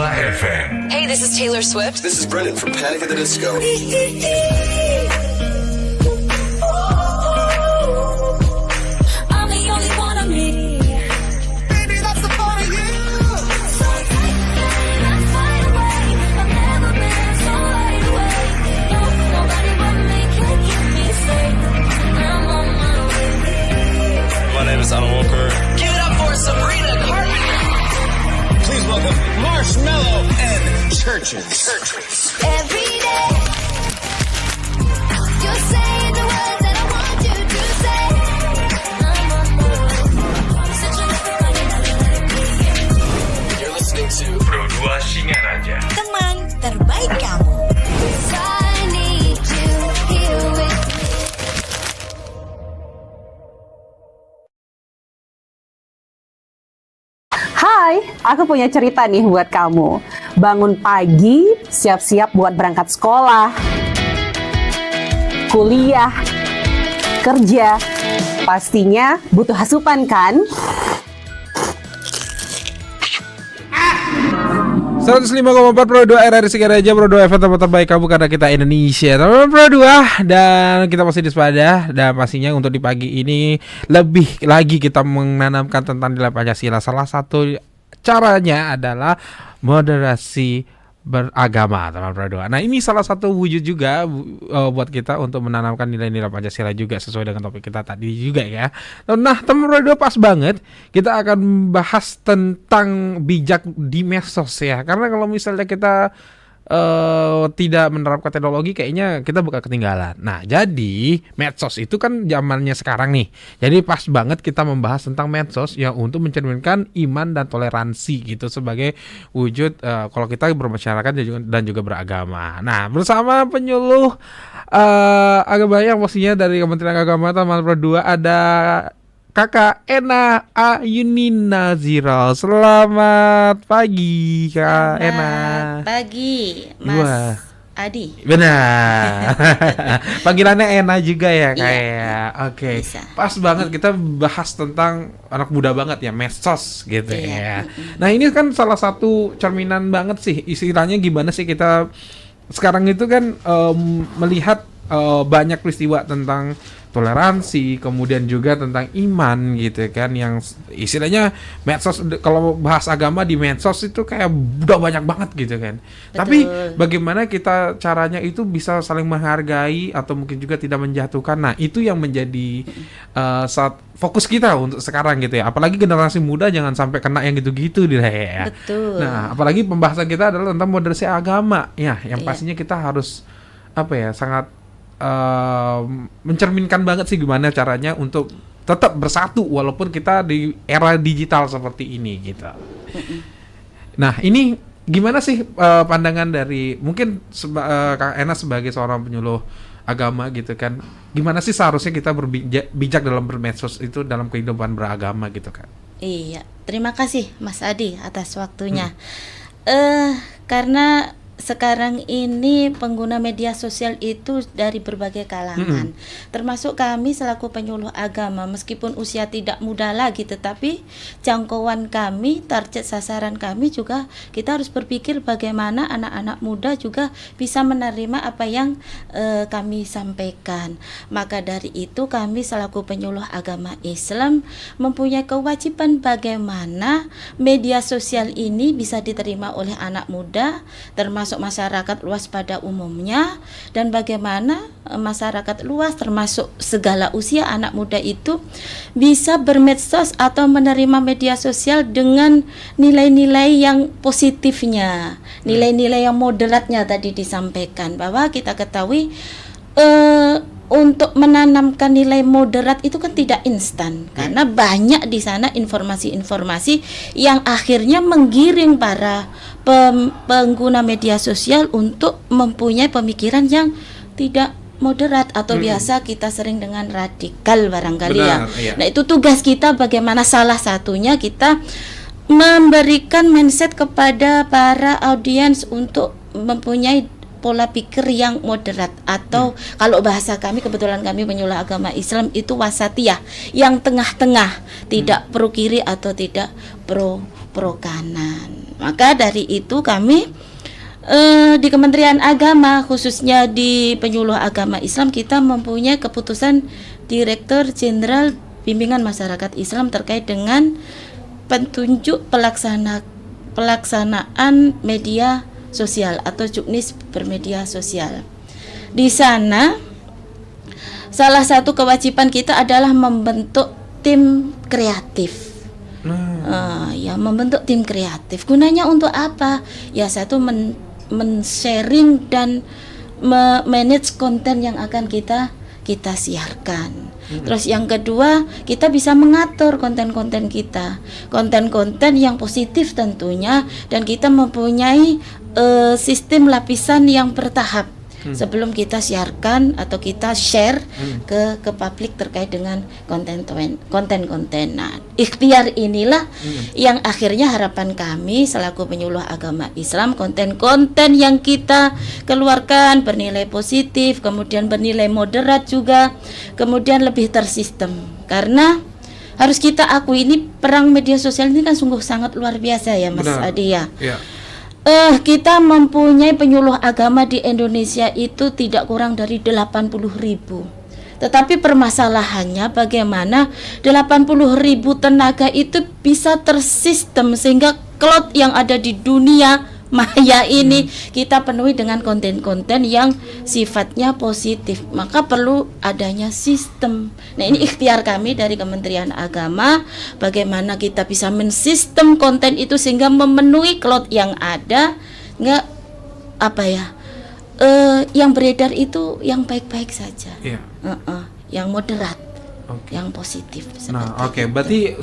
FM. Hey, this is Taylor Swift. This is Brendan from Panic at the Disco. I'm the only one of me. Baby, that's the part of you. So take me, let's fly away. I've never been so wide awake. No, nobody but me can keep me safe. I'm on my way. My name is Alan Walker. Give it up for Sabrina Carpenter. Please welcome Marshmello and Churches. Every day, you say the words that I want you to say. I'm on my way. Such a You're listening to Pro 2 Singaraja. Teman terbaik kamu. I need you here with me. Hai, aku punya cerita nih buat kamu. Bangun pagi, siap-siap buat berangkat sekolah, kuliah, kerja. Pastinya butuh asupan kan? 105,4 Pro 2 RRI Singaraja, Pro 2 FM, tempat terbaik kamu karena kita Indonesia. Teman Pro 2, dan kita masih di Sepada. Dan pastinya untuk di pagi ini lebih lagi kita menanamkan tentang nilai Pancasila. Salah satu caranya adalah moderasi beragama, teman Pro 2. Nah, ini salah satu wujud juga buat kita untuk menanamkan nilai-nilai Pancasila juga sesuai dengan topik kita tadi juga ya. Nah, teman Pro 2, pas banget kita akan bahas tentang bijak di medsos ya. Karena kalau misalnya kita tidak menerapkan teknologi, kayaknya kita bakal ketinggalan. Nah, jadi medsos itu kan zamannya sekarang nih. Jadi pas banget kita membahas tentang medsos yang untuk mencerminkan iman dan toleransi gitu sebagai wujud kalau kita bermasyarakat dan juga beragama. Nah, bersama penyuluh agama yang pastinya dari Kementerian Agama, teman Pro 2, ada Kakak Ena Ayuni Nazira. Selamat pagi Kak Ena. Selamat pagi Mas Wah. Adi. Benar. Panggilannya Ena juga ya kayak. Iya. Oke. Bisa. Pas banget kita bahas tentang anak muda banget ya, medsos gitu Iya. ya. Nah, ini kan salah satu cerminan banget sih, istilahnya gimana sih kita sekarang itu kan melihat banyak peristiwa tentang toleransi, kemudian juga tentang iman gitu kan, yang istilahnya medsos, kalau bahas agama di medsos itu kayak udah banyak banget gitu kan. Betul. Tapi bagaimana kita caranya itu bisa saling menghargai atau mungkin juga tidak menjatuhkan. Nah, itu yang menjadi saat fokus kita untuk sekarang gitu ya. Apalagi generasi muda jangan sampai kena yang gitu-gitu deh ya. Betul. Nah, apalagi pembahasan kita adalah tentang moderasi agama ya, yang Iya. pastinya kita harus sangat mencerminkan banget sih gimana caranya untuk tetap bersatu walaupun kita di era digital seperti ini gitu. Nah, ini gimana sih pandangan dari mungkin Kak Ena sebagai seorang penyuluh agama gitu kan, gimana sih seharusnya kita bijak dalam bermedsos itu dalam kehidupan beragama gitu kan? Iya, terima kasih Mas Adi atas waktunya. Karena sekarang ini pengguna media sosial itu dari berbagai kalangan, termasuk kami selaku penyuluh agama, meskipun usia tidak muda lagi, tetapi jangkauan kami, target sasaran kami juga kita harus berpikir bagaimana anak-anak muda juga bisa menerima apa yang kami sampaikan. Maka dari itu kami selaku penyuluh agama Islam mempunyai kewajiban bagaimana media sosial ini bisa diterima oleh anak muda, termasuk masyarakat luas pada umumnya, dan bagaimana masyarakat luas termasuk segala usia anak muda itu bisa bermedsos atau menerima media sosial dengan nilai-nilai yang positifnya, nilai-nilai yang moderatnya tadi disampaikan, bahwa kita ketahui untuk menanamkan nilai moderat itu kan tidak instan, karena banyak di sana informasi-informasi yang akhirnya menggiring para pengguna media sosial untuk mempunyai pemikiran yang tidak moderat atau biasa kita sering dengan radikal barangkali. Benar, ya. iya. Nah, itu tugas kita bagaimana salah satunya kita memberikan mindset kepada para audiens untuk mempunyai pola pikir yang moderat, atau kalau bahasa kami, kebetulan kami penyuluh agama Islam itu wasatiyah, yang tengah-tengah, tidak pro kiri atau tidak pro kanan. Maka dari itu kami di Kementerian Agama, khususnya di Penyuluh Agama Islam, kita mempunyai keputusan Direktur Jenderal Bimbingan Masyarakat Islam terkait dengan petunjuk pelaksanaan media sosial atau juknis bermedia sosial. Di sana salah satu kewajiban kita adalah membentuk tim kreatif. Ya, membentuk tim kreatif. Gunanya untuk apa? Ya, satu men-sharing dan manage konten yang akan kita siarkan. Terus yang kedua, kita bisa mengatur konten-konten kita, konten-konten yang positif tentunya, dan kita mempunyai sistem lapisan yang bertahap sebelum kita siarkan atau kita share ke publik terkait dengan konten-konten. Nah, ikhtiar inilah yang akhirnya harapan kami selaku penyuluh agama Islam, konten-konten yang kita keluarkan bernilai positif, kemudian bernilai moderat juga, kemudian lebih tersistem. Karena harus kita akui, ini perang media sosial ini kan sungguh sangat luar biasa ya Mas Adi ya. Kita mempunyai penyuluh agama di Indonesia itu tidak kurang dari 80.000. Tetapi permasalahannya bagaimana 80.000 tenaga itu bisa tersistem sehingga cloud yang ada di dunia maya ini kita penuhi dengan konten-konten yang sifatnya positif. Maka perlu adanya sistem. Nah, ini ikhtiar kami dari Kementerian Agama, bagaimana kita bisa mensistem konten itu sehingga memenuhi cloud yang ada, enggak yang beredar itu yang baik-baik saja. Yang moderat. Yang positif. Nah, berarti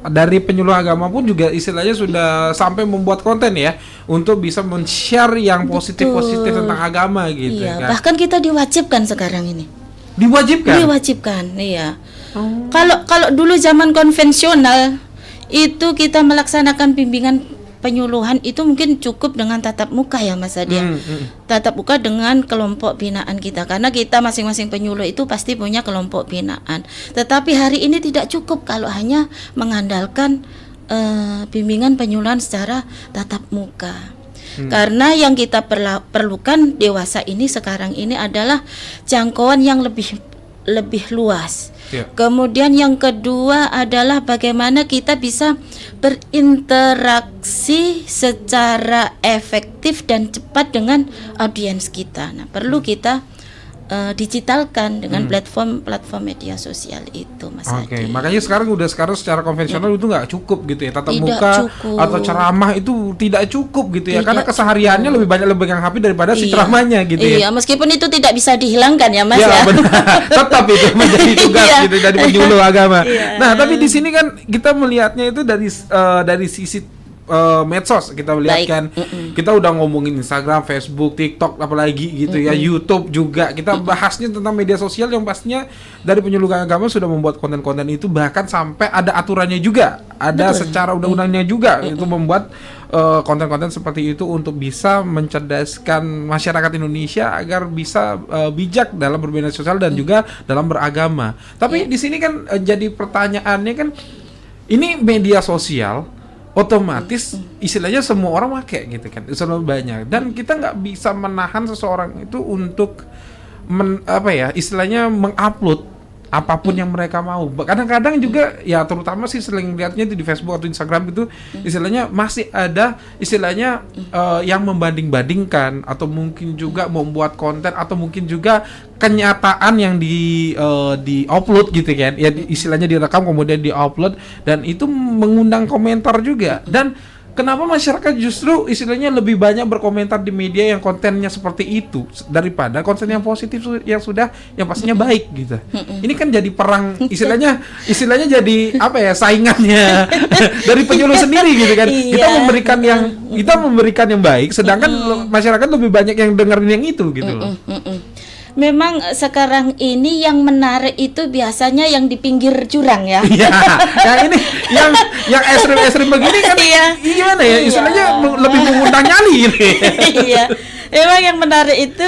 dari penyuluh agama pun juga istilahnya sudah sampai membuat konten ya untuk bisa men-share yang positif-positif tentang agama gitu. Iya, kan? bahkan kita diwajibkan sekarang ini. Diwajibkan, iya. Kalau dulu zaman konvensional itu kita melaksanakan bimbingan penyuluhan itu mungkin cukup dengan tatap muka ya Mas Adi. Tatap muka dengan kelompok binaan kita, karena kita masing-masing penyuluh itu pasti punya kelompok binaan. Tetapi hari ini tidak cukup kalau hanya mengandalkan bimbingan penyuluhan secara tatap muka. Karena yang kita perlukan dewasa ini sekarang ini adalah jangkauan yang lebih luas. Kemudian yang kedua adalah bagaimana kita bisa berinteraksi secara efektif dan cepat dengan audiens kita. Nah, perlu kita digitalkan dengan platform media sosial itu, Mas Adi. Makanya sekarang secara konvensional itu nggak cukup gitu ya, tatap muka atau ceramah itu tidak cukup gitu ya, karena kesehariannya lebih banyak pegang HP daripada si ceramahnya gitu ya. Iya, meskipun itu tidak bisa dihilangkan ya Mas ya. Benar. Tetap itu menjadi tugas gitu dari penyuluh agama. Nah, tapi di sini kan kita melihatnya itu dari sisi medsos kita melihatkan. Kita udah ngomongin Instagram, Facebook, TikTok, apalagi gitu ya, YouTube juga. Kita bahasnya tentang media sosial yang pastinya dari penyuluh agama sudah membuat konten-konten itu, bahkan sampai ada aturannya juga, ada secara undang-undangnya juga itu membuat konten-konten seperti itu untuk bisa mencerdaskan masyarakat Indonesia agar bisa bijak dalam bermedia sosial dan juga dalam beragama. Tapi di sini kan jadi pertanyaannya kan, ini media sosial otomatis istilahnya semua orang pakai gitu kan, selalu banyak, dan kita nggak bisa menahan seseorang itu untuk istilahnya mengupload apapun yang mereka mau. Kadang-kadang juga ya, terutama sih sering lihatnya itu di Facebook atau Instagram itu istilahnya masih ada istilahnya yang membanding-bandingkan, atau mungkin juga membuat konten, atau mungkin juga kenyataan yang di-upload gitu kan. Ya istilahnya direkam kemudian di-upload, dan itu mengundang komentar juga. Dan kenapa masyarakat justru istilahnya lebih banyak berkomentar di media yang kontennya seperti itu daripada konten yang positif yang pastinya baik gitu. Ini kan jadi perang istilahnya jadi saingannya dari penyuluh sendiri gitu kan. Kita memberikan yang baik, sedangkan masyarakat lebih banyak yang dengerin yang itu gitu loh. Memang sekarang ini yang menarik itu biasanya yang di pinggir jurang ya. Iya. Yang ini yang ekstrim begini kan gimana ya? Istilahnya lebih mengundang nyali gitu. Iya. Memang yang menarik itu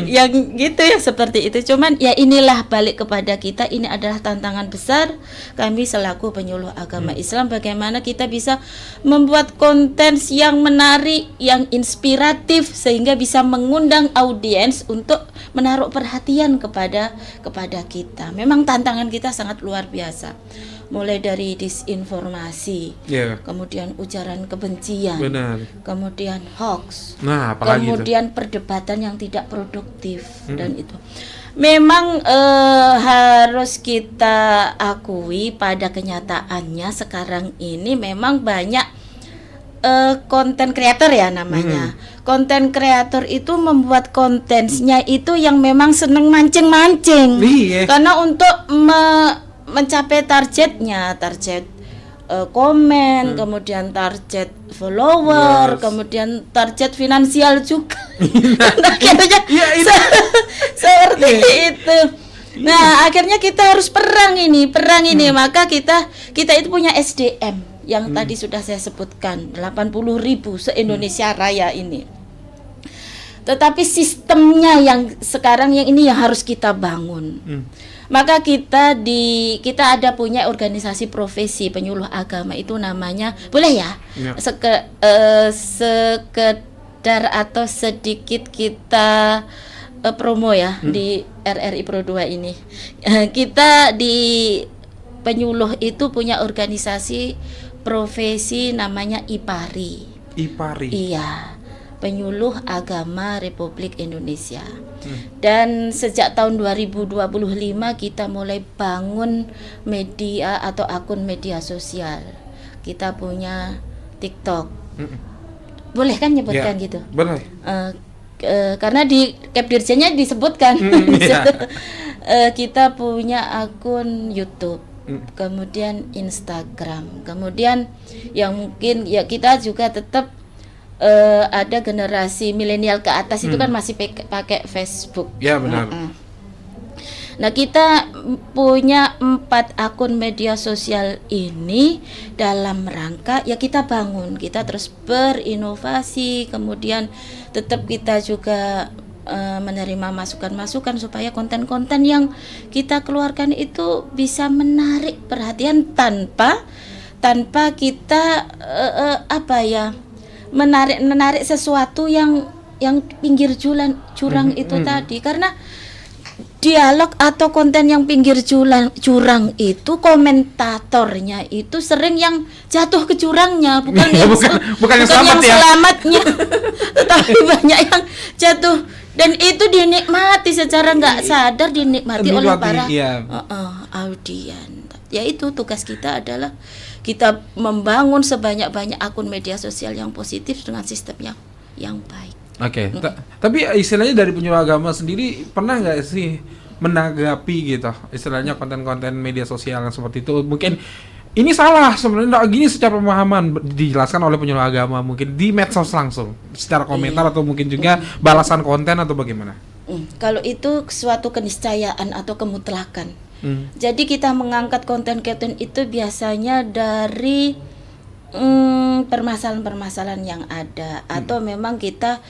yang gitu ya seperti itu. Cuman ya inilah balik kepada kita, ini adalah tantangan besar kami selaku penyuluh agama Islam, bagaimana kita bisa membuat konten yang menarik, yang inspiratif sehingga bisa mengundang audiens untuk menaruh perhatian kepada kita. Memang tantangan kita sangat luar biasa. Mulai dari disinformasi, kemudian ujaran kebencian, kemudian hoax, kemudian perdebatan yang tidak produktif, dan itu memang harus kita akui pada kenyataannya sekarang ini memang banyak konten kreator ya namanya. Konten kreator itu membuat kontennya itu yang memang seneng mancing-mancing, karena untuk mencapai targetnya, target komen, kemudian target follower, kemudian target finansial juga. Akhirnya seperti itu. Nah, akhirnya kita harus perang ini. Maka kita itu punya SDM yang tadi sudah saya sebutkan, 80.000 se-Indonesia Raya ini. Tetapi sistemnya yang sekarang yang ini yang harus kita bangun. Maka kita ada punya organisasi profesi penyuluh agama, itu namanya, boleh ya? Sekedar atau sedikit kita promo ya di RRI Pro 2 ini. Kita di penyuluh itu punya organisasi profesi namanya IPARI. Iya. Penyuluh Agama Republik Indonesia. Dan sejak tahun 2025 kita mulai bangun media atau akun media sosial. Kita punya TikTok. Boleh kan nyebutkan gitu? Boleh. Karena di Kepdirjennya disebutkan. Kita punya akun YouTube, kemudian Instagram, kemudian yang mungkin ya kita juga tetap ada generasi milenial ke atas itu kan masih pakai Facebook. Ya benar. Nah, kita punya 4 akun media sosial ini dalam rangka ya kita bangun, kita terus berinovasi, kemudian tetap kita juga menerima masukan-masukan supaya konten-konten yang kita keluarkan itu bisa menarik perhatian tanpa kita menarik sesuatu yang pinggir curang itu tadi, karena dialog atau konten yang pinggir curang itu komentatornya itu sering yang jatuh ke curangnya, bukan yang selamatnya. Tetapi banyak yang jatuh, dan itu dinikmati secara nggak sadar, dinikmati oleh para audien. Yaitu tugas kita adalah kita membangun sebanyak-banyak akun media sosial yang positif dengan sistem yang baik. Oke. Tapi istilahnya dari penyuluh agama sendiri pernah nggak sih menanggapi gitu, istilahnya konten-konten media sosial yang seperti itu? Mungkin ini salah sebenarnya, gini secara pemahaman dijelaskan oleh penyuluh agama, mungkin di medsos langsung secara komentar atau mungkin juga balasan konten atau bagaimana? Kalau itu suatu keniscayaan atau kemutlakan. Jadi kita mengangkat konten-konten itu biasanya dari permasalahan-permasalahan yang ada, atau memang kita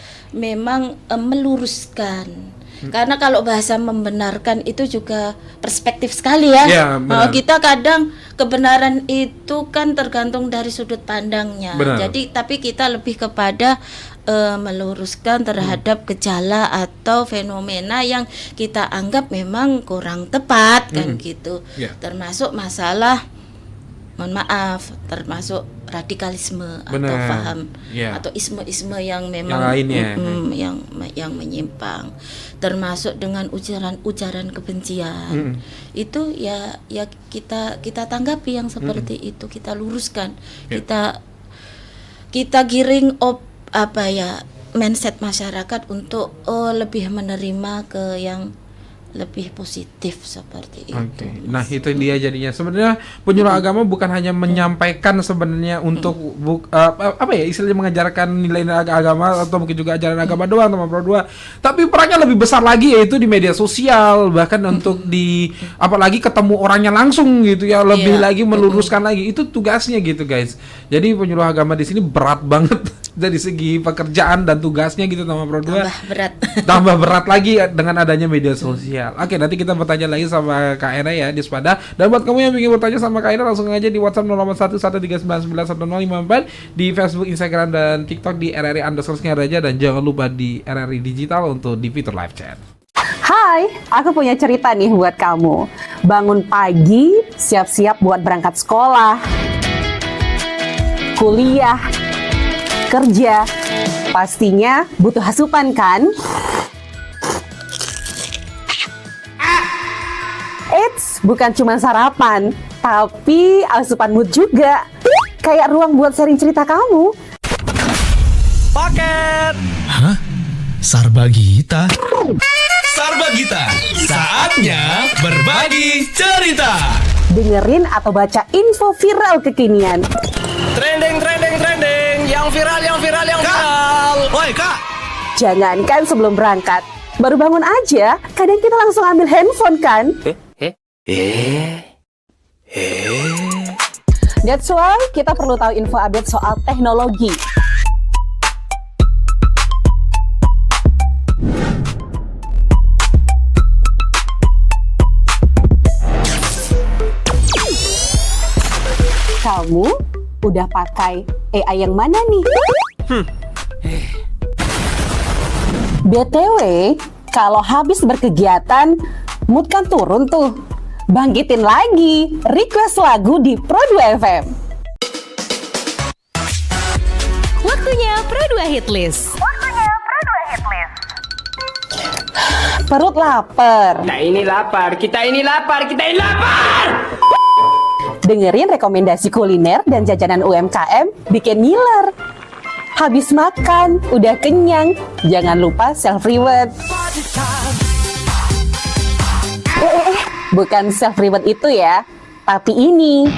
meluruskan. Karena kalau bahasa membenarkan itu juga perspektif sekali ya. Kita kadang kebenaran itu kan tergantung dari sudut pandangnya. Jadi tapi kita lebih kepada meluruskan terhadap gejala atau fenomena yang kita anggap memang kurang tepat kan gitu. Termasuk masalah, mohon maaf, termasuk radikalisme atau paham atau isme-isme yang memang yang menyimpang, termasuk dengan ujaran kebencian. Itu ya kita tanggapi yang seperti itu, kita luruskan, kita giring mindset masyarakat untuk lebih menerima ke yang lebih positif seperti itu. Nah, itu dia jadinya. Sebenarnya penyuluh agama bukan hanya menyampaikan sebenarnya untuk istilahnya mengajarkan nilai-nilai agama atau mungkin juga ajaran agama doang teman Pro 2. Tapi perannya lebih besar lagi, yaitu di media sosial, bahkan untuk apalagi ketemu orangnya langsung gitu ya, lebih lagi meluruskan lagi. Itu tugasnya gitu, guys. Jadi penyuluh agama di sini berat banget. dari segi pekerjaan dan tugasnya gitu sama Pro 2 Tambah berat. tambah berat lagi dengan adanya media sosial. Oke, nanti kita bertanya lagi sama Kak Ena ya di Sepada. Dan buat kamu yang ingin bertanya sama Kak Ena langsung aja di WhatsApp 081139911054, di Facebook, Instagram dan TikTok di RRI_Raja, dan jangan lupa di RRI Digital untuk di fitur live chat. Hai, aku punya cerita nih buat kamu. Bangun pagi, siap-siap buat berangkat sekolah, kuliah, kerja. Pastinya butuh asupan kan? Eits, bukan cuma sarapan, tapi asupan mood juga. Kayak ruang buat sharing cerita kamu. Paket. Sarbagita. Sarbagita, saatnya berbagi cerita. Dengerin atau baca info viral kekinian. Trending, yang viral. Woi Kak. Jangankan sebelum berangkat, baru bangun aja, kadang kita langsung ambil handphone kan? That's why kita perlu tahu info update soal teknologi. Kamu udah pakai AI yang mana nih? BTW, kalau habis berkegiatan, mood kan turun tuh. Bangkitin lagi, request lagu di Pro 2 FM. Waktunya Pro 2 Hitlist. Perut lapar. Kita ini lapar. Dengerin rekomendasi kuliner dan jajanan UMKM bikin ngiler. Habis makan, udah kenyang, jangan lupa self-reward. Bukan self-reward itu ya, tapi ini.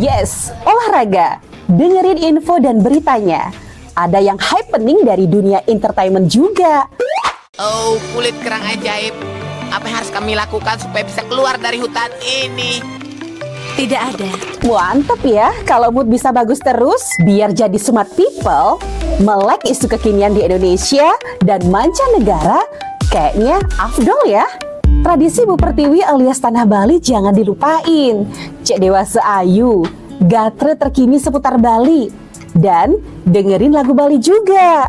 Yes, olahraga. Dengerin info dan beritanya. Ada yang happening dari dunia entertainment juga. Oh, kulit kerang ajaib. Apa yang harus kami lakukan supaya bisa keluar dari hutan ini? Tidak ada. Mantep ya, kalau mood bisa bagus terus, biar jadi smart people, melek isu kekinian di Indonesia dan mancanegara, kayaknya afdol ya. Tradisi Bu Pertiwi alias Tanah Bali jangan dilupain. Cek Dewasa Ayu, gatre terkini seputar Bali. Dan dengerin lagu Bali juga.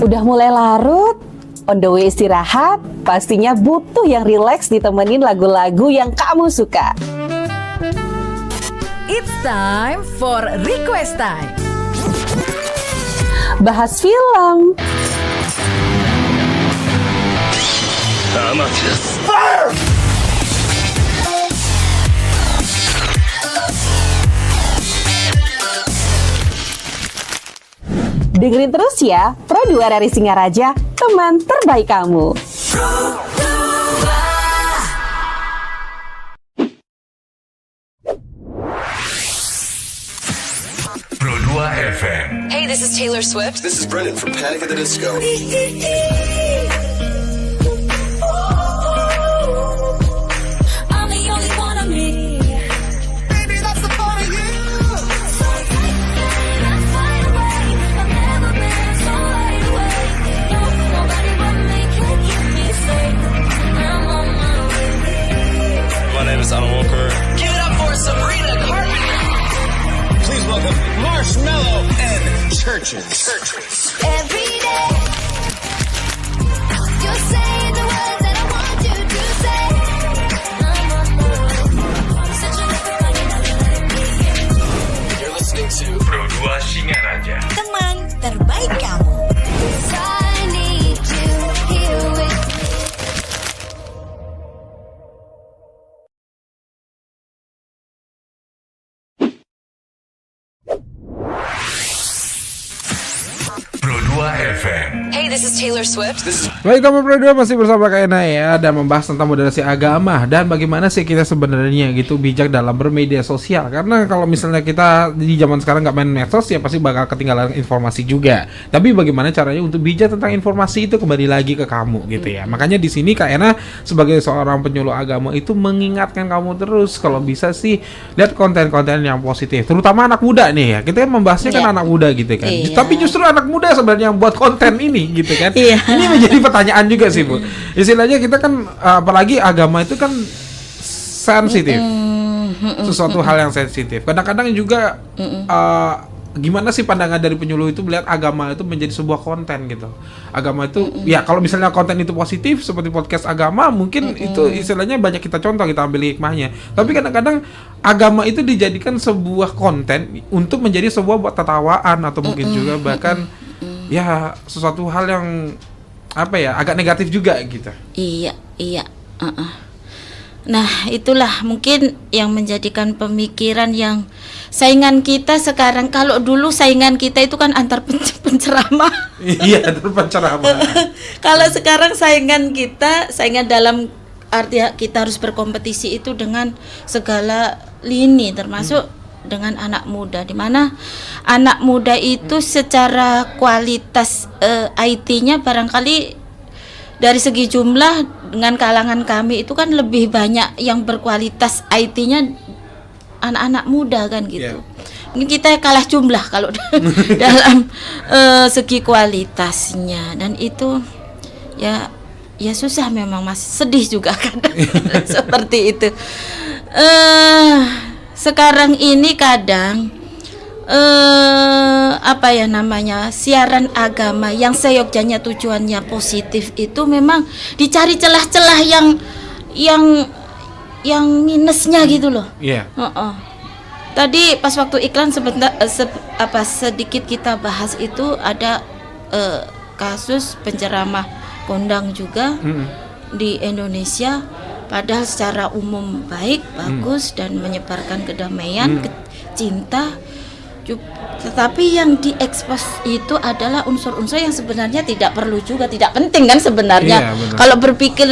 Udah mulai larut, on the way istirahat, pastinya butuh yang rileks ditemenin lagu-lagu yang kamu suka. It's time for Request Time. Bahas film, dengerin terus ya, Pro 2 RRI Singaraja, teman terbaik kamu. Pro 2 FM. Hey, this is Taylor Swift. This is Brennan from Panic at the Disco. I'm the only one of me. Baby, that's the part of you. So take let's fly away. I've never been so wide awake. No, nobody but me can keep me safe. I'm on my way. My name is Alan Walker. Give it up for Sabrina Carpenter. Please welcome Marshmello and Churches. Every day, you say the words that I want you to say. I'm on my way. Such a You're listening to Pro 2 Singaraja. Teman terbaik kamu. I need you here with me. FM. Hey, this is Taylor Swift. Baik, kamu berdua masih bersama Kak Ena ya, dan membahas tentang moderasi agama dan bagaimana sih kita sebenarnya gitu bijak dalam bermedia sosial. Karena kalau misalnya kita di zaman sekarang nggak main medsos ya pasti bakal ketinggalan informasi juga. Tapi bagaimana caranya untuk bijak tentang informasi itu kembali lagi ke kamu gitu ya. Makanya di sini Kak Ena sebagai seorang penyuluh agama itu mengingatkan kamu terus kalau bisa sih lihat konten-konten yang positif, terutama anak muda nih ya. Kita kan membahasnya kan anak muda gitu kan. Tapi justru anak muda sebenarnya yang buat konten ini gitu kan. Ini menjadi pertanyaan juga sih Bu. Istilahnya kita kan apalagi agama itu kan sensitif, sesuatu hal yang sensitif. Kadang-kadang juga gimana sih pandangan dari penyuluh itu melihat agama itu menjadi sebuah konten gitu. Agama itu ya kalau misalnya konten itu positif seperti podcast agama mungkin itu istilahnya banyak kita contoh, kita ambil hikmahnya. Tapi kadang-kadang agama itu dijadikan sebuah konten untuk menjadi sebuah buat tertawaan atau mungkin juga bahkan ya sesuatu hal yang apa ya agak negatif juga gitu. Iya. Nah, itulah mungkin yang menjadikan pemikiran yang saingan kita sekarang. Kalau dulu saingan kita itu kan antar penceramah. Iya, antar penceramah. Kalau sekarang saingan dalam arti kita harus berkompetisi itu dengan segala lini, termasuk dengan anak muda, di mana anak muda itu secara kualitas IT-nya barangkali dari segi jumlah dengan kalangan kami itu kan lebih banyak yang berkualitas IT-nya anak-anak muda kan gitu. Mungkin kita kalah jumlah kalau dalam segi kualitasnya, dan itu ya susah memang, Mas, sedih juga kadang seperti itu. Sekarang ini kadang siaran agama yang seyogyanya tujuannya positif itu memang dicari celah-celah yang minusnya gitu loh. Tadi pas waktu iklan sedikit kita bahas itu ada kasus penceramah kondang juga di Indonesia, padahal secara umum baik, bagus dan menyebarkan kedamaian, cinta. Tetapi yang diekspos itu adalah unsur-unsur yang sebenarnya tidak perlu juga, tidak penting kan sebenarnya. Kalau berpikir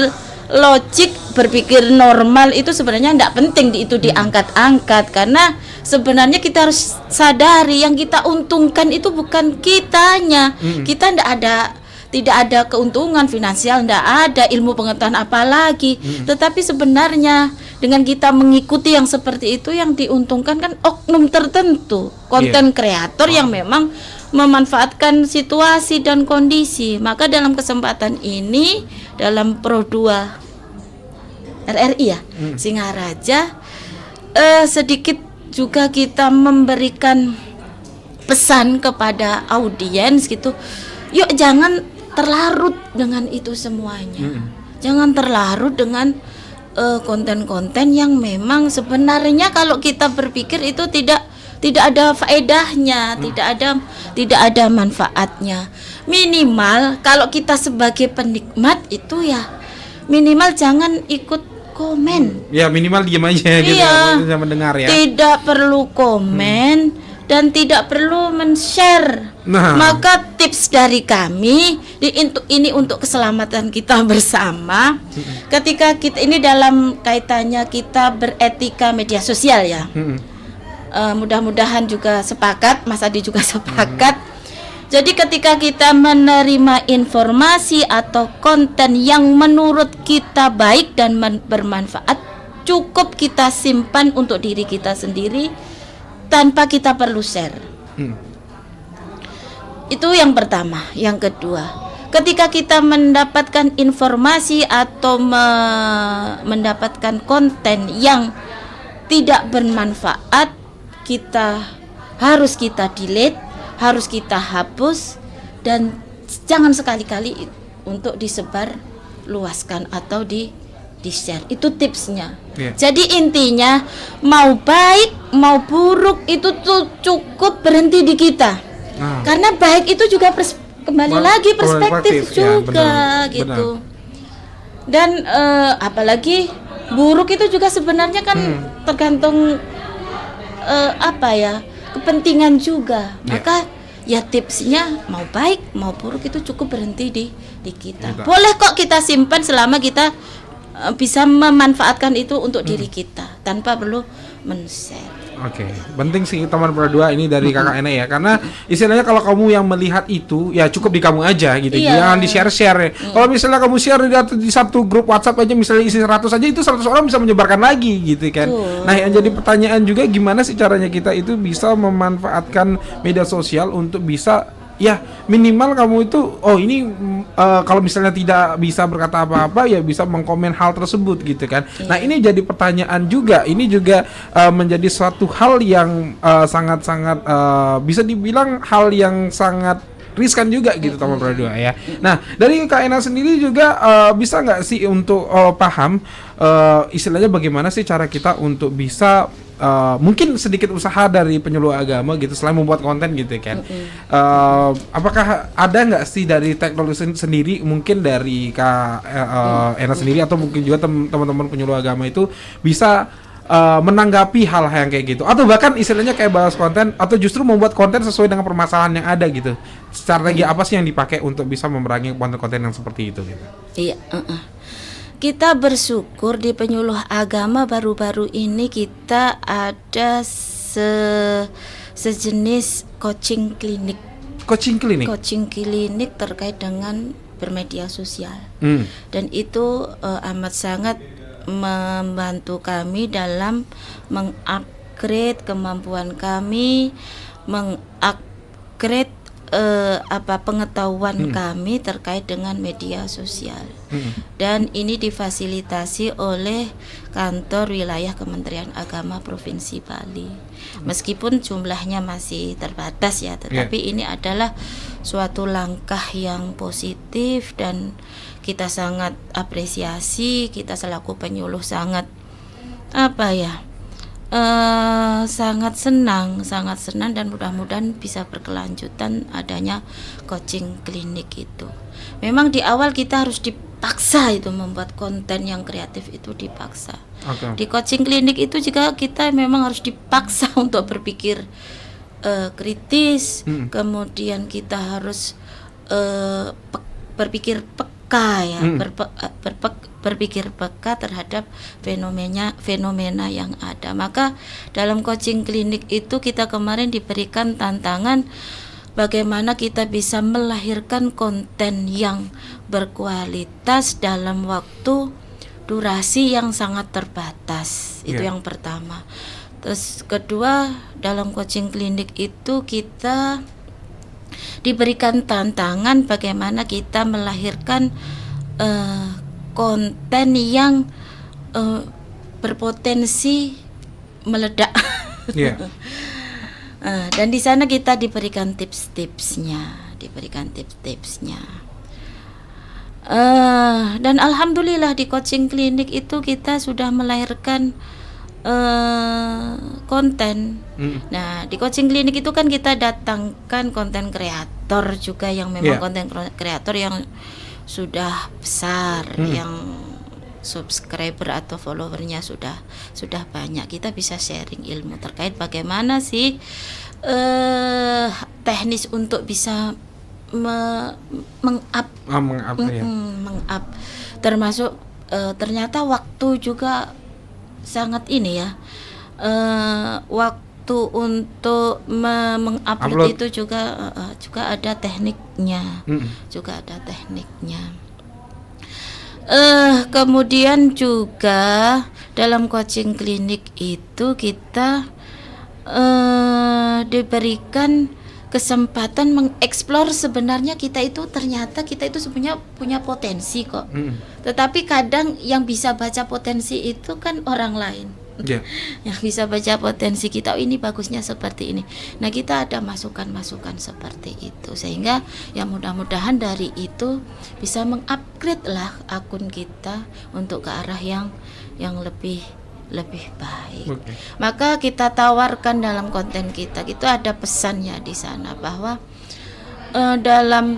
logik, berpikir normal itu sebenarnya tidak penting itu diangkat-angkat, karena sebenarnya kita harus sadari yang kita untungkan itu bukan kitanya. Kita tidak ada keuntungan finansial, tidak ada ilmu pengetahuan apalagi. Tetapi sebenarnya dengan kita mengikuti yang seperti itu, yang diuntungkan kan oknum tertentu, konten kreator yang memang memanfaatkan situasi dan kondisi. Maka dalam kesempatan ini, dalam Pro 2 RRI ya, Singaraja, sedikit juga kita memberikan pesan kepada audiens gitu. Yuk jangan terlarut dengan itu semuanya. Jangan terlarut dengan konten-konten yang memang sebenarnya kalau kita berpikir itu tidak ada faedahnya, tidak ada manfaatnya. Minimal kalau kita sebagai penikmat itu ya minimal jangan ikut komen. Ya minimal diam aja gitu, jangan mendengar ya. Tidak perlu komen dan tidak perlu men-share. Maka tips dari kami ini untuk keselamatan kita bersama. Ketika kita ini dalam kaitannya kita beretika media sosial ya. Mudah-mudahan juga sepakat, Mas Adi juga sepakat. Jadi ketika kita menerima informasi atau konten yang menurut kita baik dan bermanfaat, cukup kita simpan untuk diri kita sendiri tanpa kita perlu share. Itu yang pertama. Yang kedua, ketika kita mendapatkan informasi atau mendapatkan konten yang tidak bermanfaat, kita harus delete, harus kita hapus, dan jangan sekali-kali untuk disebar luaskan atau di share. Itu tipsnya. Jadi intinya mau baik mau buruk itu tuh cukup berhenti di kita. Karena baik itu juga kembali lagi perspektif juga ya, gitu. Dan apalagi buruk itu juga sebenarnya kan tergantung kepentingan juga. Maka ya tipsnya mau baik mau buruk itu cukup berhenti di kita. Boleh kok kita simpan selama kita bisa memanfaatkan itu untuk diri kita tanpa perlu men-share. Oke, penting sih teman Pro 2 ini dari Kakak Ena ya, karena istilahnya kalau kamu yang melihat itu ya cukup di kamu aja gitu, jangan di-share-share. Kalau misalnya kamu share di satu grup WhatsApp aja misalnya isi 100 aja, itu 100 orang bisa menyebarkan lagi gitu kan. Nah, yang jadi pertanyaan juga gimana sih caranya kita itu bisa memanfaatkan media sosial untuk bisa ya minimal kamu itu kalau misalnya tidak bisa berkata apa-apa ya bisa mengkomen hal tersebut gitu kan. Nah, ini jadi pertanyaan juga. Ini juga menjadi suatu hal yang sangat-sangat bisa dibilang hal yang sangat riskan juga gitu teman Pro 2 ya. Nah, dari Kak Ena sendiri juga bisa nggak sih untuk paham istilahnya bagaimana sih cara kita untuk bisa mungkin sedikit usaha dari penyuluh agama gitu selain membuat konten gitu kan. Apakah ada nggak sih dari teknologi sendiri, mungkin dari Kak Ena sendiri atau mungkin juga teman-teman penyuluh agama itu bisa menanggapi hal yang kayak gitu, atau bahkan istilahnya kayak bahas konten atau justru membuat konten sesuai dengan permasalahan yang ada gitu. Strategi apa sih yang dipakai untuk bisa memerangi konten-konten yang seperti itu gitu? Iya, kita bersyukur di penyuluh agama baru-baru ini kita ada sejenis coaching klinik. Coaching klinik terkait dengan bermedia sosial. Dan itu amat sangat membantu kami dalam mengupgrade kemampuan kami, mengupgrade pengetahuan kami terkait dengan media sosial. Dan ini difasilitasi oleh kantor wilayah Kementerian Agama Provinsi Bali. Meskipun jumlahnya masih terbatas ya, tetapi ini adalah suatu langkah yang positif dan kita sangat apresiasi. Kita selaku penyuluh sangat sangat senang dan mudah-mudahan bisa berkelanjutan adanya coaching klinik itu. Memang di awal kita harus dipaksa itu membuat konten yang kreatif itu dipaksa. Di coaching klinik itu juga kita memang harus dipaksa untuk berpikir kritis, kemudian kita harus berpikir peka ya, berpikir peka terhadap fenomena yang ada. Maka dalam coaching klinik itu kita kemarin diberikan tantangan bagaimana kita bisa melahirkan konten yang berkualitas dalam waktu durasi yang sangat terbatas. Itu yang pertama. Terus kedua, dalam coaching klinik itu kita diberikan tantangan bagaimana kita melahirkan konten yang berpotensi meledak. Dan di sana kita diberikan tips-tipsnya. Dan alhamdulillah di coaching klinik itu kita sudah melahirkan konten. Nah, di coaching klinik itu kan kita datangkan konten kreator juga yang memang konten kreator yang sudah besar, yang subscriber atau followernya sudah banyak. Kita bisa sharing ilmu terkait bagaimana sih teknis untuk bisa meng-up, termasuk ternyata waktu juga sangat ini ya, waktu untuk mengupload itu juga ada tekniknya, kemudian juga dalam coaching klinik itu kita diberikan kesempatan mengeksplor sebenarnya kita itu sebenarnya punya potensi kok. Tetapi kadang yang bisa baca potensi itu kan orang lain. Yang bisa baca potensi kita, ini bagusnya seperti ini. Nah, kita ada masukan-masukan seperti itu sehingga ya mudah-mudahan dari itu bisa mengupgrade lah akun kita untuk ke arah yang lebih baik. Maka kita tawarkan dalam konten kita itu ada pesannya di sana bahwa dalam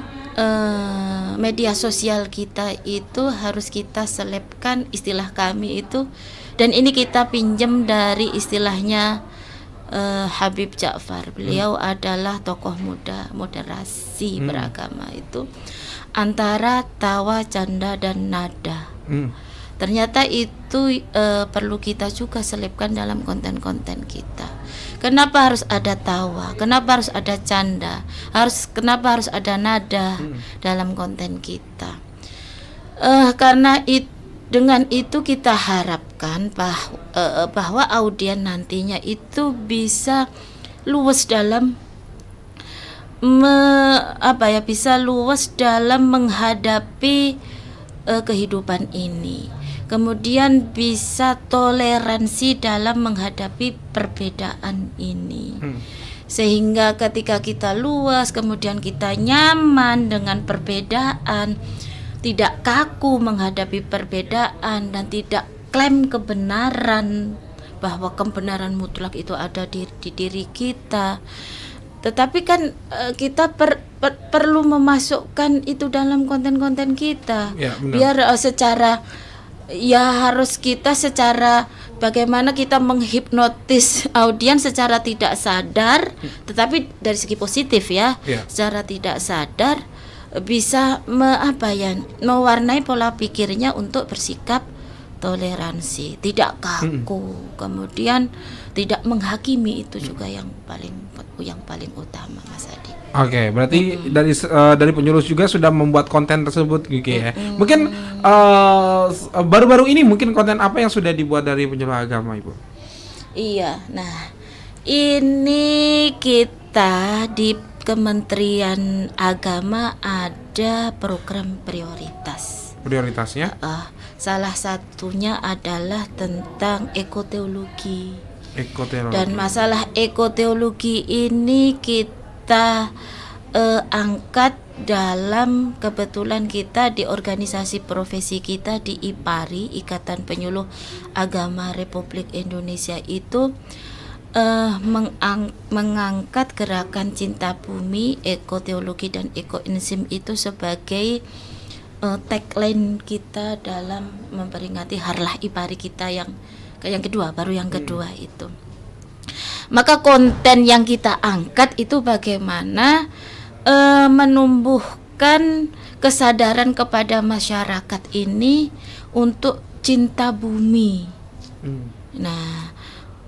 media sosial kita itu harus kita selebkan, istilah kami itu, dan ini kita pinjam dari istilahnya Habib Ja'far. Beliau adalah tokoh muda moderasi beragama itu antara tawa, canda dan nada. Ternyata itu perlu kita juga selipkan dalam konten-konten kita. Kenapa harus ada tawa? Kenapa harus ada canda? Kenapa harus ada nada dalam konten kita? Karena dengan itu kita harapkan bahwa audien nantinya itu bisa luas dalam bisa luas dalam menghadapi kehidupan ini. Kemudian bisa toleransi dalam menghadapi perbedaan ini. Sehingga ketika kita luas, kemudian kita nyaman dengan perbedaan, tidak kaku menghadapi perbedaan dan tidak klaim kebenaran, bahwa kebenaran mutlak itu ada di diri kita. Tetapi kan kita perlu memasukkan itu dalam konten-konten kita, biar harus kita secara bagaimana kita menghipnotis audiens secara tidak sadar, tetapi dari segi positif secara tidak sadar bisa mewarnai pola pikirnya untuk bersikap toleransi, tidak kaku, kemudian tidak menghakimi. Itu juga yang paling utama, Mas Adi. Oke, berarti dari penyuluh juga sudah membuat konten tersebut gitu ya. Mungkin baru-baru ini mungkin konten apa yang sudah dibuat dari penyuluh agama, Ibu? Iya, nah ini kita di Kementerian Agama ada program prioritas. Prioritasnya? Salah satunya adalah tentang ekoteologi. Dan masalah ekoteologi ini kita angkat dalam, kebetulan kita di organisasi profesi kita di IPARI, Ikatan Penyuluh Agama Republik Indonesia itu mengangkat gerakan cinta bumi, ekoteologi dan ekoenzim itu sebagai tagline kita dalam memperingati Harlah IPARI kita yang kedua, baru yang kedua itu. Maka konten yang kita angkat itu bagaimana menumbuhkan kesadaran kepada masyarakat ini untuk cinta bumi. Nah,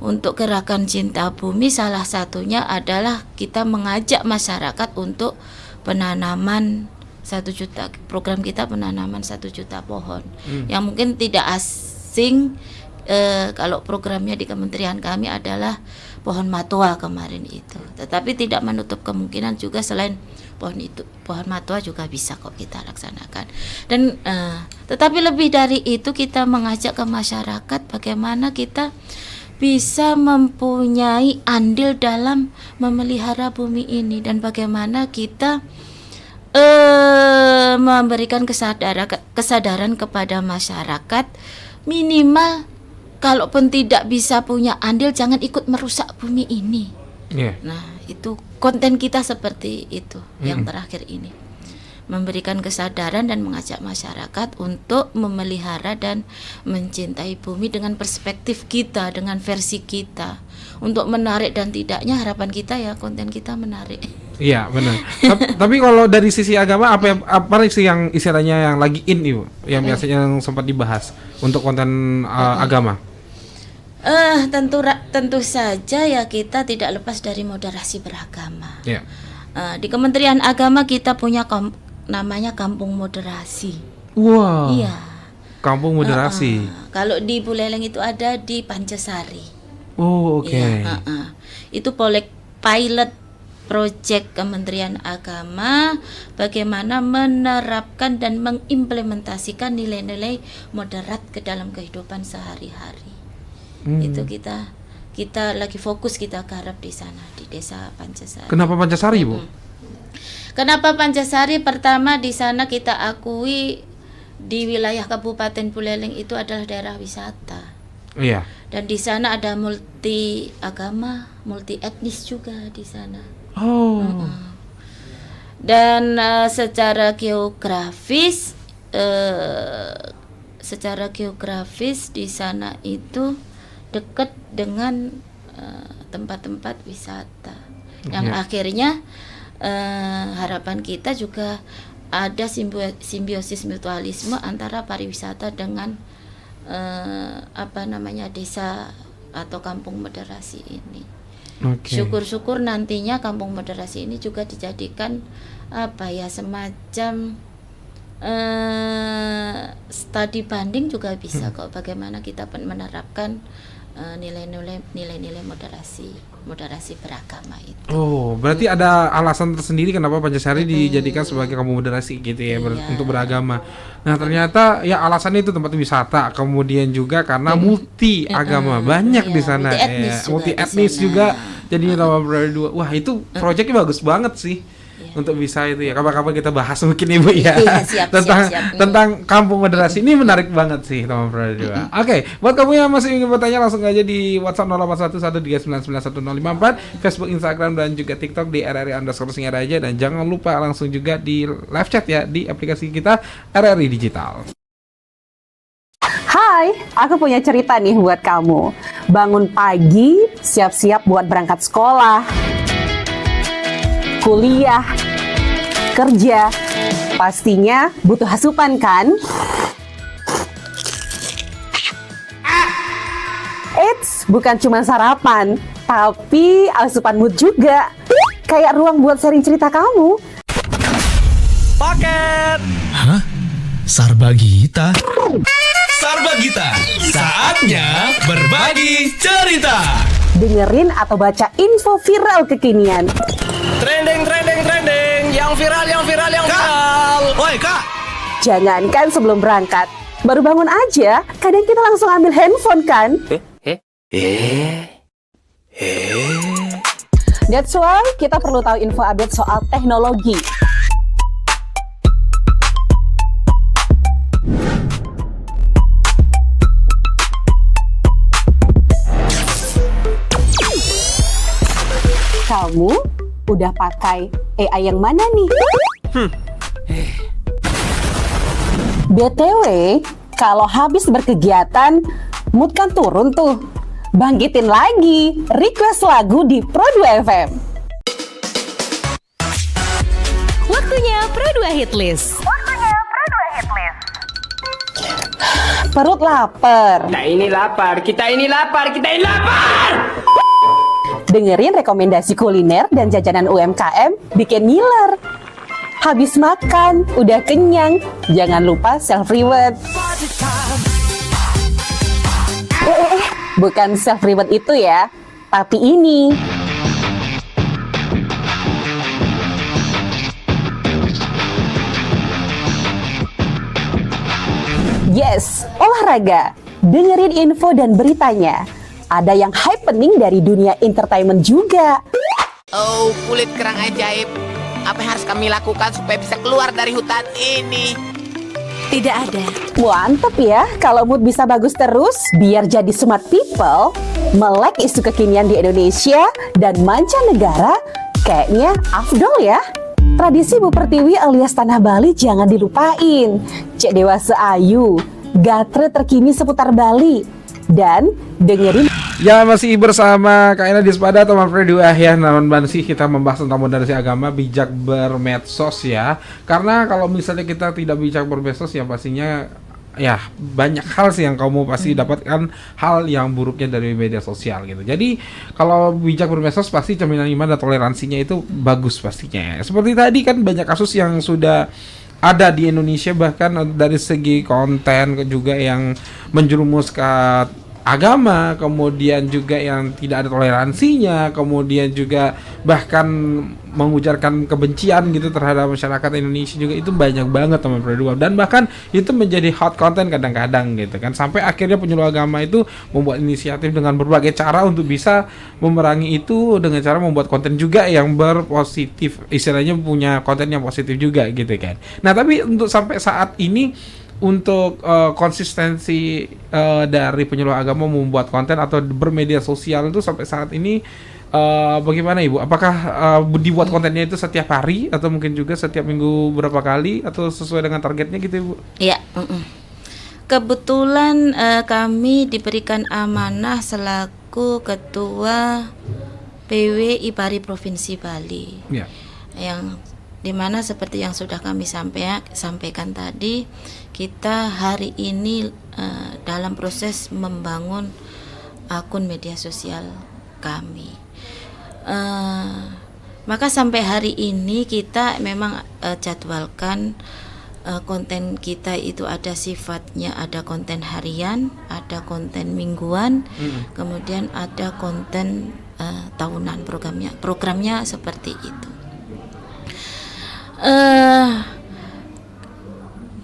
untuk gerakan cinta bumi salah satunya adalah kita mengajak masyarakat untuk penanaman 1 juta, program kita penanaman 1 juta pohon. Yang mungkin tidak asing, kalau programnya di kementerian kami adalah pohon matwa kemarin itu. Tetapi tidak menutup kemungkinan juga selain pohon matwa juga bisa kok kita laksanakan. Dan tetapi lebih dari itu kita mengajak ke masyarakat bagaimana kita bisa mempunyai andil dalam memelihara bumi ini, dan bagaimana kita memberikan kesadaran kepada masyarakat, minimal kalaupun tidak bisa punya andil, jangan ikut merusak bumi ini. Nah, itu konten kita seperti itu yang terakhir ini, memberikan kesadaran dan mengajak masyarakat untuk memelihara dan mencintai bumi dengan perspektif kita, dengan versi kita. Untuk menarik dan tidaknya, harapan kita ya konten kita menarik. Iya, benar. Tapi kalau dari sisi agama apa sih yang istilahnya yang lagi in, Ibu? Yang biasanya yang sempat dibahas untuk konten agama? Tentu saja ya kita tidak lepas dari moderasi beragama. Di Kementerian Agama kita punya namanya Kampung Moderasi. Wow. Iya. Kampung Moderasi. Kalau di Buleleng itu ada di Pancasari. Oh, oke. Iya, itu pilot project Kementerian Agama bagaimana menerapkan dan mengimplementasikan nilai-nilai moderat ke dalam kehidupan sehari-hari. Itu kita lagi fokus, kita garap di sana di Desa Pancasari. Kenapa Pancasari, Bu? Kenapa Pancasari? Pertama, di sana kita akui di wilayah Kabupaten Buleleng itu adalah daerah wisata. Iya. Dan di sana ada multi agama, multi etnis juga di sana. Dan secara geografis di sana itu dekat dengan tempat-tempat wisata. Yang akhirnya harapan kita juga ada simbiosis mutualisme antara pariwisata dengan desa atau kampung moderasi ini. Syukur-syukur nantinya kampung moderasi ini juga dijadikan semacam studi banding juga bisa kok, bagaimana kita menerapkan nilai-nilai moderasi beragama itu. Oh, berarti ada alasan tersendiri kenapa Pancasari dijadikan sebagai kampung moderasi gitu ya, untuk beragama. Nah, ternyata ya alasannya itu tempat wisata, kemudian juga karena multi agama banyak di sana, multi etnis juga. Jadinya tambah berdua. Wah, itu proyeknya bagus banget sih. Untuk bisa itu ya, kapan-kapan kita bahas mungkin Ibu ya, tentang kampung moderasi ini menarik banget sih teman Pradua. Oke, buat kamu yang masih ingin bertanya langsung aja di WhatsApp 0811399154, Facebook, Instagram dan juga TikTok di RRI_Singaraja, dan jangan lupa langsung juga di live chat ya di aplikasi kita RRI Digital. Hai, aku punya cerita nih buat kamu. Bangun pagi, siap-siap buat berangkat sekolah, kuliah, kerja, pastinya butuh asupan kan? Eits, bukan cuma sarapan, tapi asupan mood juga. Kayak ruang buat sharing cerita kamu. Paket. Hah? Sarbagita? Sarbagita, saatnya berbagi cerita. Dengerin atau baca info viral kekinian. Trending, yang viral. Woi Kak. Jangankan sebelum berangkat, baru bangun aja, kadang kita langsung ambil handphone kan? That's why kita perlu tahu info update soal teknologi. Kamu udah pakai AI yang mana nih? BTW, kalau habis berkegiatan, mood kan turun tuh. Bangkitin lagi, request lagu di Pro2 FM. Waktunya Pro2 Hitlist. Perut lapar. Kita ini lapar. Dengerin rekomendasi kuliner dan jajanan UMKM bikin ngiler. Habis makan, udah kenyang, jangan lupa self-reward. Bukan self-reward itu ya, tapi ini. Yes, olahraga. Dengerin info dan beritanya. Ada yang happening dari dunia entertainment juga. Oh, kulit kerang ajaib. Apa yang harus kami lakukan supaya bisa keluar dari hutan ini? Tidak ada. Mantep ya, kalau mood bisa bagus terus, biar jadi smart people, melek isu kekinian di Indonesia dan mancanegara, kayaknya afdol ya. Tradisi Bu Pertiwi alias Tanah Bali jangan dilupain. Cek dewasa ayu, gatre terkini seputar Bali. Dan dengerin ya, masih bersama Kak Ina di Sepada teman Pradua ya. Namun sih kita membahas tentang moderasi agama, bijak bermedsos ya. Karena kalau misalnya kita tidak bijak bermedsos ya pastinya ya banyak hal sih yang kamu pasti dapatkan hal yang buruknya dari media sosial gitu. Jadi kalau bijak bermedsos pasti cerminan iman dan toleransinya itu bagus pastinya. Seperti tadi kan banyak kasus yang sudah ada di Indonesia, bahkan dari segi konten juga yang menjerumus ke agama, kemudian juga yang tidak ada toleransinya, kemudian juga bahkan mengujarkan kebencian gitu terhadap masyarakat Indonesia juga, itu banyak banget teman Pradua, dan bahkan itu menjadi hot content kadang-kadang gitu kan, sampai akhirnya penyuluh agama itu membuat inisiatif dengan berbagai cara untuk bisa memerangi itu dengan cara membuat konten juga yang berpositif, istilahnya punya konten yang positif juga gitu kan. Nah tapi untuk sampai saat ini untuk konsistensi dari penyuluh agama membuat konten atau bermedia sosial itu sampai saat ini bagaimana Ibu? Apakah dibuat kontennya itu setiap hari atau mungkin juga setiap minggu berapa kali atau sesuai dengan targetnya gitu Ibu? Iya. Kebetulan kami diberikan amanah selaku ketua PW IPARI Provinsi Bali. Ya. Yang dimana seperti yang sudah kami sampaikan tadi, kita hari ini dalam proses membangun akun media sosial kami. Maka sampai hari ini kita memang jadwalkan konten kita itu ada sifatnya, ada konten harian, ada konten mingguan, kemudian ada konten tahunan. Programnya seperti itu.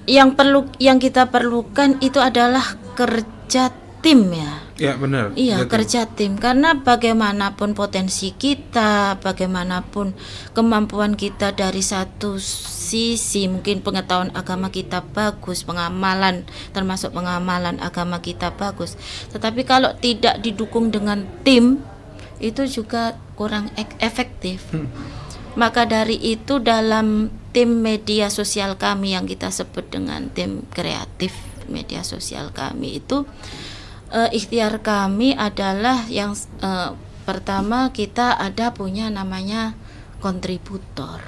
Yang kita perlukan itu adalah kerja tim ya. Ya benar. Iya, kerja tim, karena bagaimanapun potensi kita, bagaimanapun kemampuan kita dari satu sisi, mungkin pengetahuan agama kita bagus, pengamalan termasuk pengamalan agama kita bagus, tetapi kalau tidak didukung dengan tim itu juga kurang efektif. Maka dari itu dalam tim media sosial kami yang kita sebut dengan tim kreatif media sosial kami itu, ikhtiar kami adalah yang pertama kita ada punya namanya kontributor.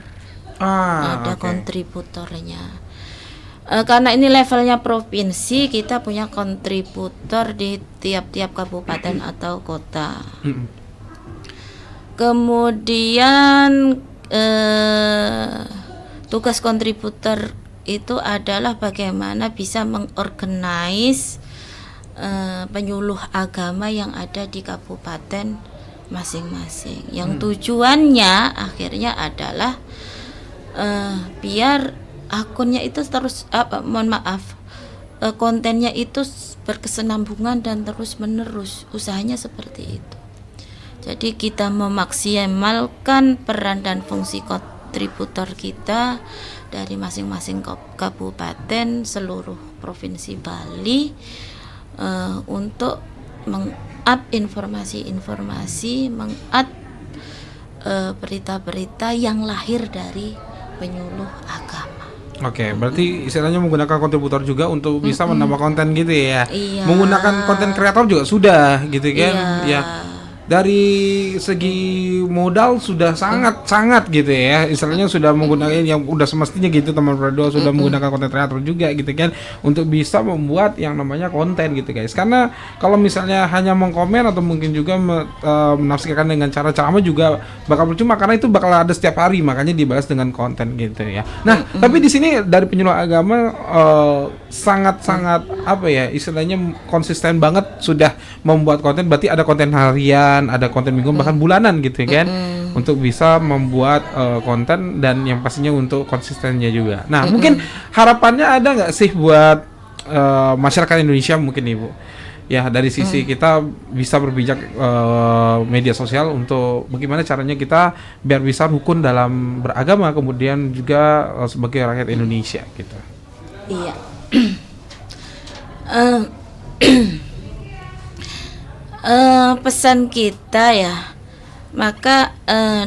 Ada kontributornya. Karena ini levelnya provinsi, kita punya kontributor di tiap-tiap kabupaten atau kota. Kemudian tugas kontributor itu adalah bagaimana bisa mengorganize penyuluh agama yang ada di kabupaten masing-masing. Yang tujuannya akhirnya adalah biar akunnya itu terus kontennya itu berkesinambungan dan terus menerus. Usahanya seperti itu. Jadi kita memaksimalkan peran dan fungsi kontributor kita dari masing-masing kabupaten seluruh provinsi Bali untuk meng-up informasi-informasi, meng-up berita-berita yang lahir dari penyuluh agama. Oke, berarti istilahnya menggunakan kontributor juga untuk bisa menambah konten gitu ya. Iya. Menggunakan konten kreator juga sudah gitu kan. Iya. Ya. Dari segi modal sudah sangat gitu ya, istilahnya sudah menggunakan yang udah semestinya gitu teman Pro2 sudah menggunakan konten kreator juga gitu kan untuk bisa membuat yang namanya konten gitu guys. Karena kalau misalnya hanya mengkomen atau mungkin juga menafsirkan dengan cara ceramah juga bakal percuma karena itu bakal ada setiap hari, makanya dibalas dengan konten gitu ya. Nah, tapi di sini dari penyuluh agama sangat-sangat apa ya, istilahnya konsisten banget sudah membuat konten, berarti ada konten harian, ada konten minggu bahkan bulanan gitu kan untuk bisa membuat konten dan yang pastinya untuk konsistennya juga. Nah mungkin harapannya ada nggak sih buat masyarakat Indonesia mungkin Ibu ya, dari sisi kita bisa berpijak media sosial untuk bagaimana caranya kita biar bisa rukun dalam beragama kemudian juga sebagai rakyat Indonesia gitu. Iya. Pesan kita ya, maka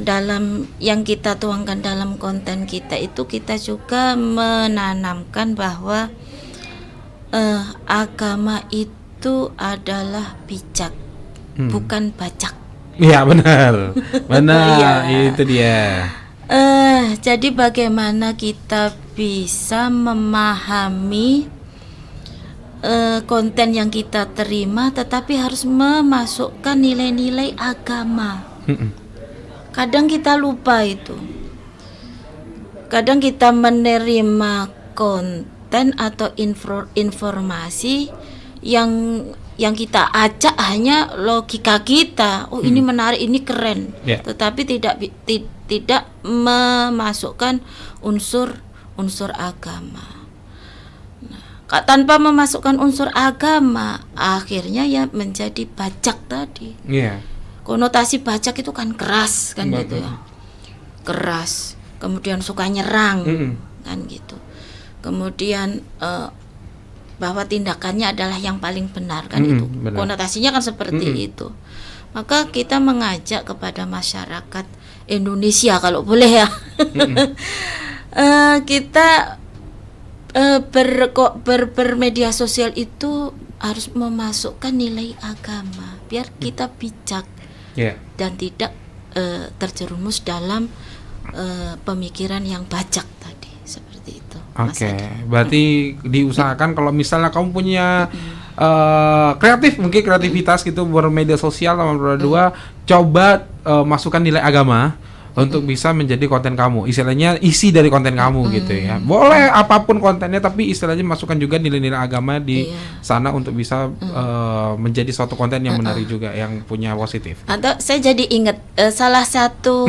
dalam yang kita tuangkan dalam konten kita itu kita juga menanamkan bahwa agama itu adalah bijak, bukan bacak. Iya benar, benar. Itu dia. Jadi bagaimana kita bisa memahami konten yang kita terima tetapi harus memasukkan nilai-nilai agama. Kadang kita lupa itu. Kadang kita menerima konten atau informasi yang kita acak hanya logika kita. Oh, ini menarik, ini keren. Tetapi tidak memasukkan unsur agama. Tanpa memasukkan unsur agama, akhirnya ya menjadi bacak tadi. Konotasi bacak itu kan keras kan gitu ya, keras. Kemudian suka nyerang kan gitu. Kemudian bahwa tindakannya adalah yang paling benar kan itu. Konotasinya kan seperti itu. Maka kita mengajak kepada masyarakat Indonesia kalau boleh ya, kita bermedia sosial itu harus memasukkan nilai agama biar kita bijak dan tidak terjerumus dalam pemikiran yang bajak tadi, seperti itu. Mas Oke, Adi. berarti diusahakan kalau misalnya kamu punya mungkin kreativitas gitu bermedia sosial sama berdua, coba masukkan nilai agama untuk bisa menjadi konten kamu, istilahnya isi dari konten kamu gitu ya. Boleh apapun kontennya, tapi istilahnya masukkan juga nilai-nilai agama di sana untuk bisa menjadi suatu konten yang menarik juga, yang punya positif. Atau saya jadi ingat salah satu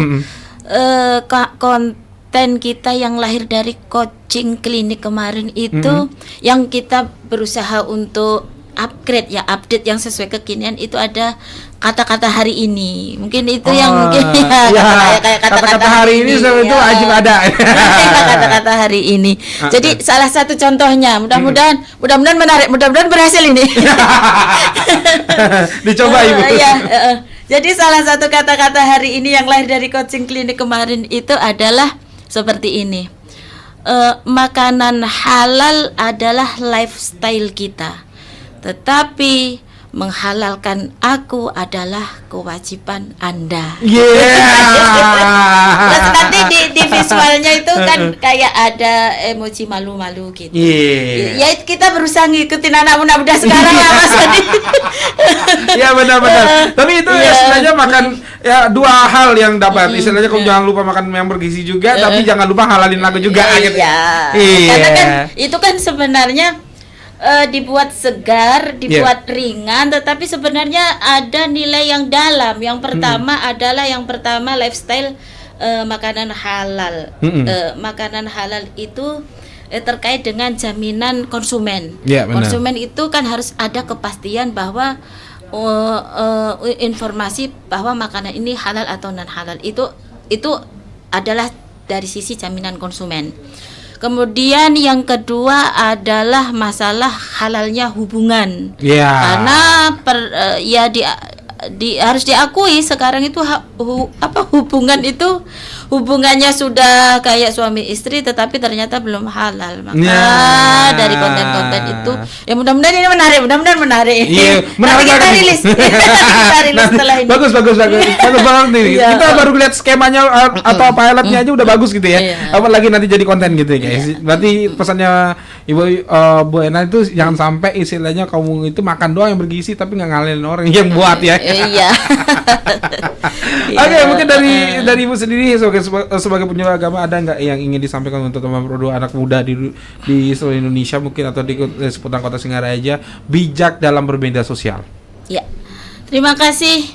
konten kita yang lahir dari coaching klinik kemarin itu, yang kita berusaha untuk upgrade ya, update yang sesuai kekinian, itu ada kata-kata hari ini. Mungkin itu yang mungkin kayak kata-kata hari ini itu wajib ada. Kata-kata hari ini. Jadi salah satu contohnya, mudah-mudahan menarik, mudah-mudahan berhasil ini. Dicoba Ibu. Jadi salah satu kata-kata hari ini yang lahir dari coaching klinik kemarin itu adalah seperti ini. Makanan halal adalah lifestyle kita, tetapi menghalalkan aku adalah kewajiban Anda. Terus nanti di visualnya itu kan kayak ada emoji malu-malu gitu. Ya kita berusaha ngikutin anak muda sekarang lah Mas Adi. Ya benar-benar. Tapi itu ya istilahnya makan ya dua hal yang dapat. Istilahnya kamu jangan lupa makan yang bergizi juga, tapi jangan lupa halalin lagu juga gitu. Karena kan itu kan sebenarnya dibuat segar, dibuat ringan, tetapi sebenarnya ada nilai yang dalam. Yang pertama lifestyle makanan halal. Makanan halal itu terkait dengan jaminan konsumen. Konsumen itu kan harus ada kepastian bahwa informasi bahwa makanan ini halal atau non halal itu adalah dari sisi jaminan konsumen. Kemudian yang kedua adalah masalah halalnya hubungan. Karena harus diakui sekarang itu hubungan itu hubungannya sudah kayak suami istri, tetapi ternyata belum halal. Maka dari konten-konten itu ya mudah-mudahan ini menarik. Menarik kita rilis. Setelah ini. Bagus banget nih. Kita baru lihat skemanya atau pilotnya aja udah bagus gitu ya. Apalagi nanti jadi konten gitu ya guys. Berarti pesannya Ibu Bu Ena itu jangan sampai istilahnya kamu itu makan doang yang bergizi tapi nggak ngalilin orang yang buat ya. Oke, mungkin dari Ibu sendiri sebagai penyuluh agama, ada nggak yang ingin disampaikan untuk teman produk anak muda di seluruh Indonesia mungkin atau di seputar Kota Singaraja bijak dalam bermedia sosial? Ya, terima kasih.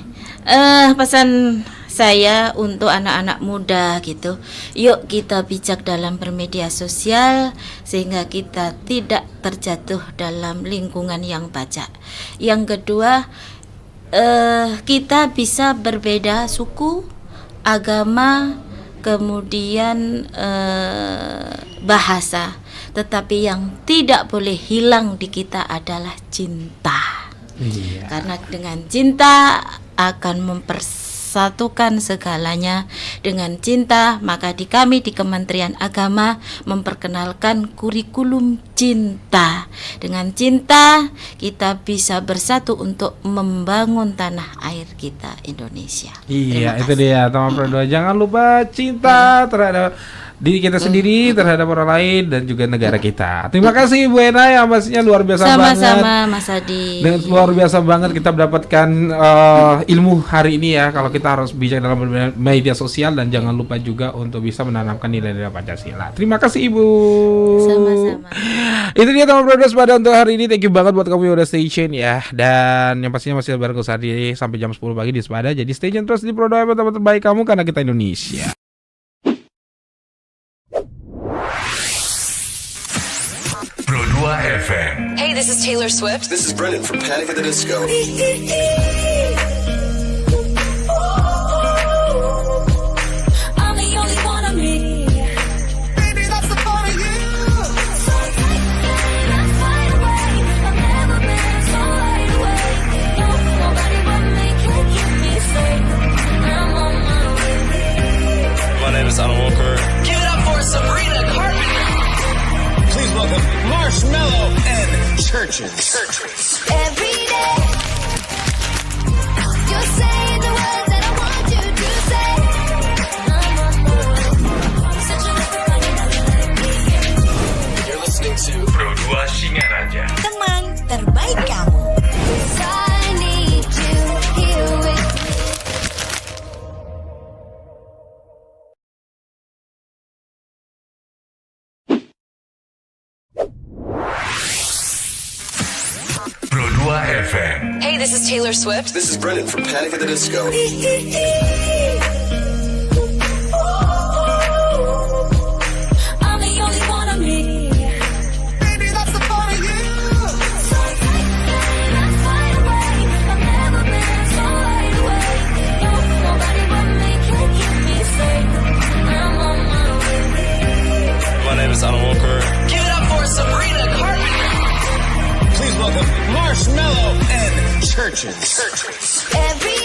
Pesan saya untuk anak-anak muda gitu, yuk kita bijak dalam bermedia sosial sehingga kita tidak terjatuh dalam lingkungan yang bajak. Yang kedua, kita bisa berbeda suku, agama, kemudian bahasa, tetapi yang tidak boleh hilang di kita adalah cinta. Karena dengan cinta akan mempersatukan segalanya. Dengan cinta, maka kami di Kementerian Agama memperkenalkan kurikulum cinta. Dengan cinta kita bisa bersatu untuk membangun tanah air kita Indonesia. Iya, itu dia teman produk. Jangan lupa cinta terhadap diri kita sendiri, terhadap orang lain dan juga negara kita. Terima kasih Bu Ena yang pastinya luar biasa banget. Sama-sama Mas Adi. Dengan luar biasa banget kita mendapatkan ilmu hari ini ya. Kalau kita harus bijak dalam media sosial dan jangan lupa juga untuk bisa menanamkan nilai-nilai Pancasila. Terima kasih Ibu. Sama-sama. Itu dia teman Brothers pada untuk hari ini. Thank you banget buat kamu yang udah stay tune ya. Dan yang pastinya masih bareng Gus Adi sampai jam 10 pagi di Sepada. Jadi stay tune terus di Produk teman terbaik kamu karena kita Indonesia. Pro 2 FM. Hey, this is Taylor Swift. This is Brennan from Panic at the Disco. I'm the only one of me. Baby, that's the part of you. So take me, let's fly away. I've never been so wide awake. No, nobody but me can keep me safe. I'm on my way. My name is Alan Walker. Give it up for Sabrina Carpenter. Please welcome Marshmello and Churches. Every day, you're saying the words that I want you to say. FM. Hey, this is Taylor Swift. This is Brendan from Panic at the Disco. I'm the only one of me. Baby, that's the part of you. So take me, let's fly away. I've never been so wide awake. No, nobody but me can keep me safe. I'm on my way. My name is Alan Walker. Give it up for Sabrina Carpenter. Please welcome Marshmello and Churches. Every